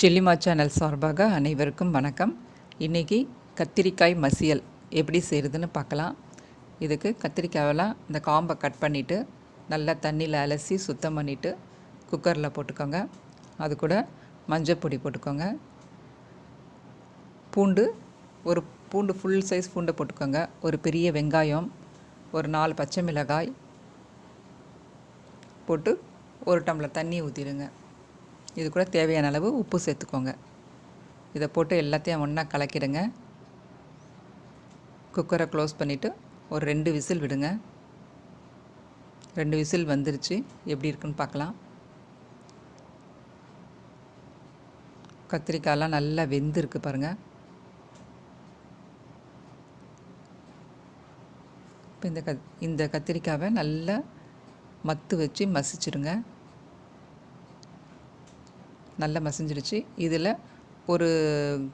செல்லிமா channel சார்பாக அனைவருக்கும் வணக்கம். இன்றைக்கி கத்திரிக்காய் மசியல் எப்படி செய்கிறதுன்னு பார்க்கலாம். இதுக்கு கத்திரிக்காயெல்லாம் இந்த காம்பை கட் பண்ணிவிட்டு நல்லா தண்ணியில் அலசி சுத்தம் பண்ணிவிட்டு குக்கரில் போட்டுக்கோங்க. அது கூட மஞ்சள் பொடி போட்டுக்கோங்க. ஒரு பூண்டு ஃபுல் சைஸ் பூண்டை போட்டுக்கோங்க. ஒரு பெரிய வெங்காயம், ஒரு 4 பச்சை மிளகாய் போட்டு ஒரு டம்ளர் தண்ணி ஊற்றிடுங்க. இது கூட தேவையான அளவு உப்பு சேர்த்துக்கோங்க. இதை போட்டு எல்லாத்தையும் ஒன்றா கலக்கிடுங்க. குக்கரை க்ளோஸ் பண்ணிவிட்டு ஒரு 2 விசில் விடுங்க. 2 விசில் வந்துருச்சு. எப்படி இருக்குன்னு பார்க்கலாம். கத்திரிக்காயெல்லாம் நல்லா வெந்திருக்கு பாருங்கள். இப்போ இந்த கத்திரிக்காயை நல்லா மத்து வச்சு மசிச்சிடுங்க. நல்லா மசிஞ்சிடுச்சு. இதில் ஒரு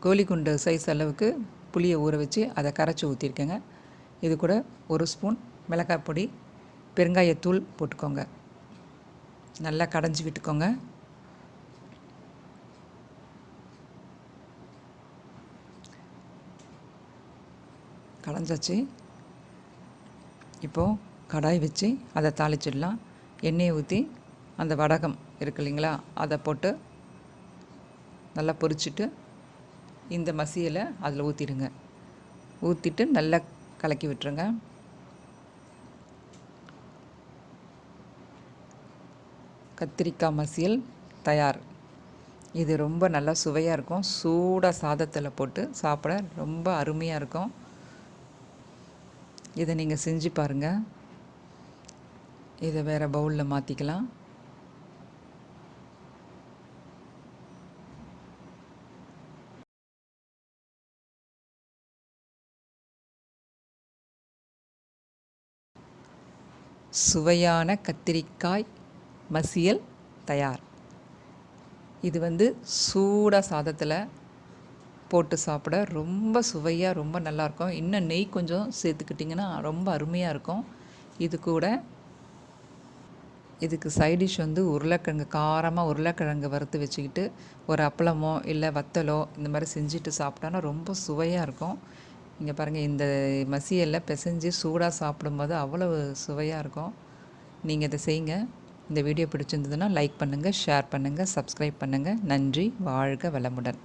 கோலி குண்டு சைஸ் அளவுக்கு புளியை ஊற வச்சு அதை கரைச்சி ஊற்றிருக்கேங்க. இது கூட 1 ஸ்பூன் மிளகாய் பொடி, பெருங்காயத்தூள் போட்டுக்கோங்க. நல்லா கடைஞ்சி விட்டுக்கோங்க. கடைஞ்சாச்சு. இப்போது கடாய் வச்சு அதை தாளிச்சிடலாம். எண்ணெயை ஊற்றி அந்த வடகம் இருக்கு இல்லைங்களா, அதை போட்டு நல்லா பொரிச்சிட்டு இந்த மசியலை அதில் ஊற்றிடுங்க. ஊற்றிட்டு நல்லா கலக்கி விட்டுருங்க. கத்திரிக்காய் மசியல் தயார். இது ரொம்ப நல்லா சுவையாக இருக்கும். சூடாக சாதத்தில் போட்டு சாப்பிட ரொம்ப அருமையாக இருக்கும். இதை நீங்கள் செஞ்சு பாருங்கள். இதை வேறு பவுலில் மாற்றிக்கலாம். சுவையான கத்திரிக்காய் மசியல் தயார். இது சூடாக சாதத்தில் போட்டு சாப்பிட ரொம்ப சுவையாக ரொம்ப நல்லாயிருக்கும். இன்னும் நெய் கொஞ்சம் சேர்த்துக்கிட்டிங்கன்னா ரொம்ப அருமையாக இருக்கும். இது கூட இதுக்கு சைடிஷ் உருளைக்கிழங்கு, காரமாக உருளைக்கிழங்கு வறுத்து வச்சுக்கிட்டு ஒரு அப்பளமோ இல்லை வத்தலோ இந்த மாதிரி செஞ்சுட்டு சாப்பிட்டோன்னா ரொம்ப சுவையாக இருக்கும். இங்கே பாருங்கள், இந்த மசியலில் பிசைஞ்சு சூடாக சாப்பிடும்போது அவ்வளவு சுவையாக இருக்கும். நீங்கள் இதை செய்யுங்க. இந்த வீடியோ பிடிச்சிருந்ததுன்னா லைக் பண்ணுங்கள், ஷேர் பண்ணுங்கள், சப்ஸ்கிரைப் பண்ணுங்கள். நன்றி. வாழ்க வளமுடன்.